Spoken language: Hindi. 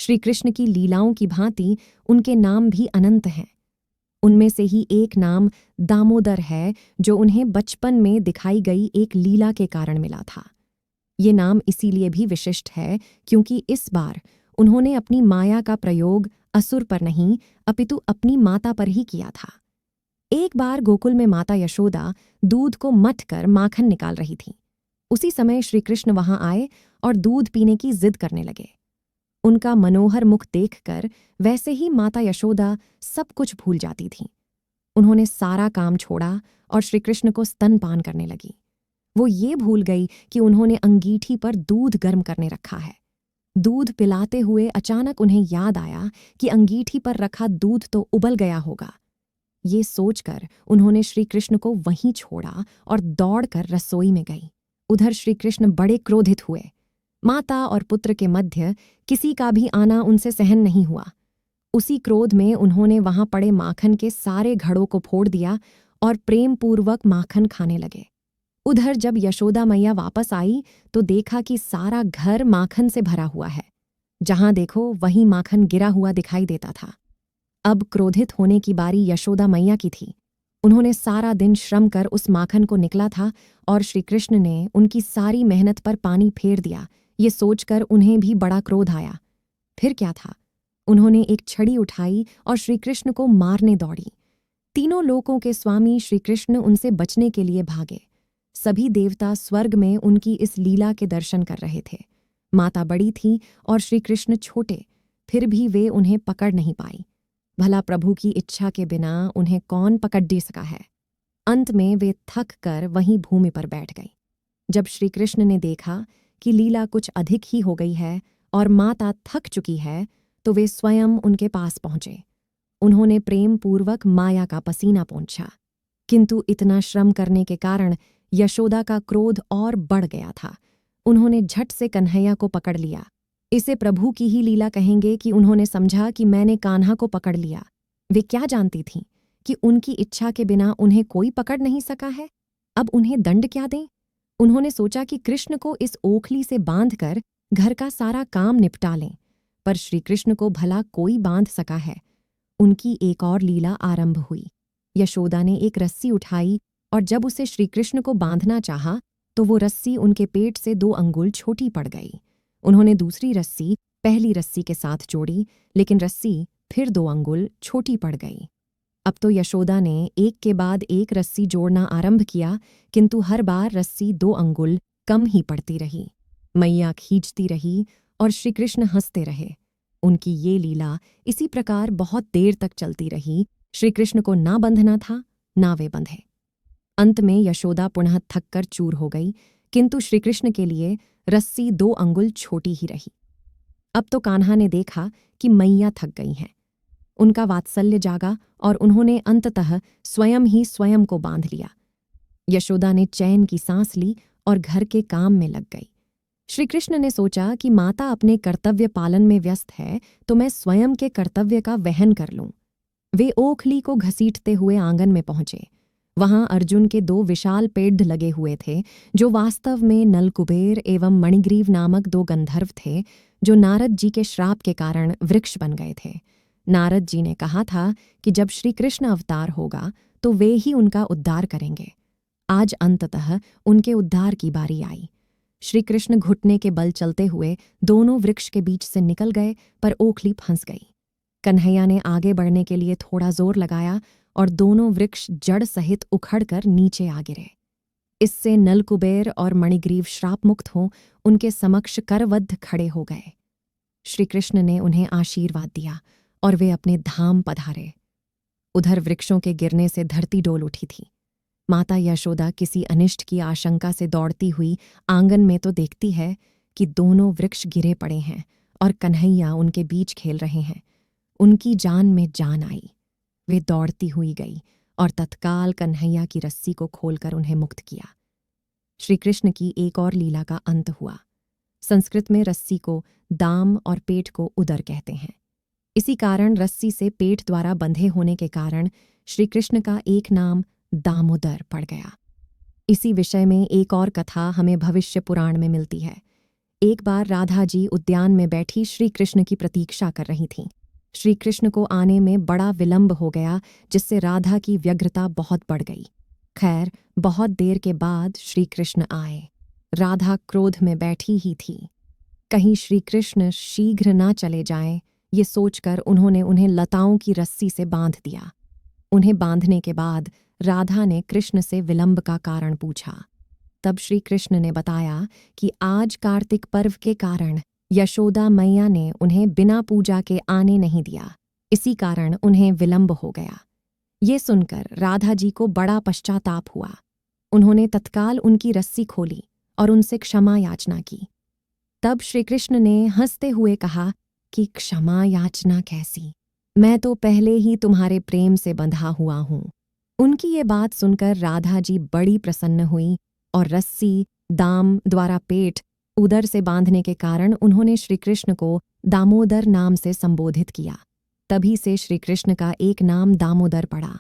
श्री कृष्ण की लीलाओं की भांति उनके नाम भी अनंत हैं। उनमें से ही एक नाम दामोदर है, जो उन्हें बचपन में दिखाई गई एक लीला के कारण मिला था। ये नाम इसीलिए भी विशिष्ट है क्योंकि इस बार उन्होंने अपनी माया का प्रयोग असुर पर नहीं अपितु अपनी माता पर ही किया था। एक बार गोकुल में माता यशोदा दूध को मथ कर माखन निकाल रही थी। उसी समय श्री कृष्ण वहां आए और दूध पीने की जिद करने लगे। उनका मनोहर मुख देखकर वैसे ही माता यशोदा सब कुछ भूल जाती थीं। उन्होंने सारा काम छोड़ा और श्री कृष्ण को स्तनपान करने लगी। वो ये भूल गई कि उन्होंने अंगीठी पर दूध गर्म करने रखा है। दूध पिलाते हुए अचानक उन्हें याद आया कि अंगीठी पर रखा दूध तो उबल गया होगा। ये सोचकर उन्होंने श्री कृष्ण को वहीं छोड़ा और दौड़कर रसोई में गई। उधर श्री कृष्ण बड़े क्रोधित हुए। माता और पुत्र के मध्य किसी का भी आना उनसे सहन नहीं हुआ। उसी क्रोध में उन्होंने वहां पड़े माखन के सारे घड़ों को फोड़ दिया और प्रेम पूर्वक माखन खाने लगे। उधर जब यशोदा मैया वापस आई तो देखा कि सारा घर माखन से भरा हुआ है। जहां देखो वहीं माखन गिरा हुआ दिखाई देता था। अब क्रोधित होने की बारी यशोदा मैया की थी। उन्होंने सारा दिन श्रम कर उस माखन को निकला था और श्री कृष्ण ने उनकी सारी मेहनत पर पानी फेर दिया। ये सोचकर उन्हें भी बड़ा क्रोध आया। फिर क्या था, उन्होंने एक छड़ी उठाई और श्री कृष्ण को मारने दौड़ी। तीनों लोकों के स्वामी श्री कृष्ण उनसे बचने के लिए भागे। सभी देवता स्वर्ग में उनकी इस लीला के दर्शन कर रहे थे। माता बड़ी थी और श्री कृष्ण छोटे, फिर भी वे उन्हें पकड़ नहीं पाई। भला प्रभु की इच्छा के बिना उन्हें कौन पकड़ दे सका है। अंत में वे थक कर वहीं भूमि पर बैठ गई। जब श्री कृष्ण ने देखा कि लीला कुछ अधिक ही हो गई है और माता थक चुकी है, तो वे स्वयं उनके पास पहुंचे। उन्होंने प्रेम पूर्वक माया का पसीना पोंछा, किंतु इतना श्रम करने के कारण यशोदा का क्रोध और बढ़ गया था। उन्होंने झट से कन्हैया को पकड़ लिया। इसे प्रभु की ही लीला कहेंगे कि उन्होंने समझा कि मैंने कान्हा को पकड़ लिया। वे क्या जानती थीं कि उनकी इच्छा के बिना उन्हें कोई पकड़ नहीं सका है। अब उन्हें दंड क्या दें। उन्होंने सोचा कि कृष्ण को इस ओखली से बांधकर घर का सारा काम निपटा लें, पर श्री कृष्ण को भला कोई बांध सका है। उनकी एक और लीला आरंभ हुई। यशोदा ने एक रस्सी उठाई और जब उसे श्री कृष्ण को बांधना चाहा तो वो रस्सी उनके पेट से 2 अंगुल छोटी पड़ गई। उन्होंने दूसरी रस्सी पहली रस्सी के साथ जोड़ी, लेकिन रस्सी फिर 2 अंगुल छोटी पड़ गई। अब तो यशोदा ने एक के बाद एक रस्सी जोड़ना आरंभ किया, किंतु हर बार रस्सी 2 अंगुल कम ही पड़ती रही। मैया खींचती रही और श्री कृष्ण हंसते रहे। उनकी ये लीला इसी प्रकार बहुत देर तक चलती रही। श्री कृष्ण को ना बंधना था, ना वे बंधे। अंत में यशोदा पुनः थककर चूर हो गई, किंतु श्री कृष्ण के लिए रस्सी 2 अंगुल छोटी ही रही। अब तो कान्हा ने देखा कि मैया थक गई हैं। उनका वात्सल्य जागा और उन्होंने अंततः स्वयं ही स्वयं को बांध लिया। यशोदा ने चैन की सांस ली और घर के काम में लग गई। श्री कृष्ण ने सोचा कि माता अपने कर्तव्य पालन में व्यस्त है, तो मैं स्वयं के कर्तव्य का वहन कर लूं। वे ओखली को घसीटते हुए आंगन में पहुंचे। वहां अर्जुन के 2 विशाल पेड़ लगे हुए थे, जो वास्तव में नलकुबेर एवं मणिग्रीव नामक 2 गंधर्व थे, जो नारद जी के श्राप के कारण वृक्ष बन गए थे। नारद जी ने कहा था कि जब श्री कृष्ण अवतार होगा तो वे ही उनका उद्धार करेंगे। आज अंततः उनके उद्धार की बारी आई। श्री कृष्ण घुटने के बल चलते हुए दोनों वृक्ष के बीच से निकल गए, पर ओखली फंस गई। कन्हैया ने आगे बढ़ने के लिए थोड़ा जोर लगाया और दोनों वृक्ष जड़ सहित उखड़कर नीचे आ गिरे। इससे नलकुबेर और मणिग्रीव श्राप मुक्त हों उनके समक्ष करवद्ध खड़े हो गए। श्री कृष्ण ने उन्हें आशीर्वाद दिया और वे अपने धाम पधारे। उधर वृक्षों के गिरने से धरती डोल उठी थी। माता यशोदा किसी अनिष्ट की आशंका से दौड़ती हुई आंगन में तो देखती है कि दोनों वृक्ष गिरे पड़े हैं और कन्हैया उनके बीच खेल रहे हैं। उनकी जान में जान आई। वे दौड़ती हुई गई और तत्काल कन्हैया की रस्सी को खोलकर उन्हें मुक्त किया। श्री कृष्ण की एक और लीला का अंत हुआ। संस्कृत में रस्सी को दाम और पेट को उदर कहते हैं। इसी कारण रस्सी से पेट द्वारा बंधे होने के कारण श्री कृष्ण का एक नाम दामोदर पड़ गया। इसी विषय में एक और कथा हमें भविष्य पुराण में मिलती है। एक बार राधा जी उद्यान में बैठी श्री कृष्ण की प्रतीक्षा कर रही थीं। श्री कृष्ण को आने में बड़ा विलंब हो गया, जिससे राधा की व्यग्रता बहुत बढ़ गई। खैर, बहुत देर के बाद श्री कृष्ण आए। राधा क्रोध में बैठी ही थी। कहीं श्री कृष्ण शीघ्र ना चले जाएं, ये सोचकर उन्होंने उन्हें लताओं की रस्सी से बांध दिया। उन्हें बांधने के बाद राधा ने कृष्ण से विलंब का कारण पूछा। तब श्री कृष्ण ने बताया कि आज कार्तिक पर्व के कारण यशोदा मैया ने उन्हें बिना पूजा के आने नहीं दिया, इसी कारण उन्हें विलंब हो गया। ये सुनकर राधा जी को बड़ा पश्चाताप हुआ। उन्होंने तत्काल उनकी रस्सी खोली और उनसे क्षमा याचना की। तब श्री कृष्ण ने हंसते हुए कहा कि क्षमा याचना कैसी, मैं तो पहले ही तुम्हारे प्रेम से बंधा हुआ हूं। उनकी ये बात सुनकर राधा जी बड़ी प्रसन्न हुई और रस्सी दाम द्वारा पेट उदर से बांधने के कारण उन्होंने श्री कृष्ण को दामोदर नाम से संबोधित किया। तभी से श्री कृष्ण का एक नाम दामोदर पड़ा।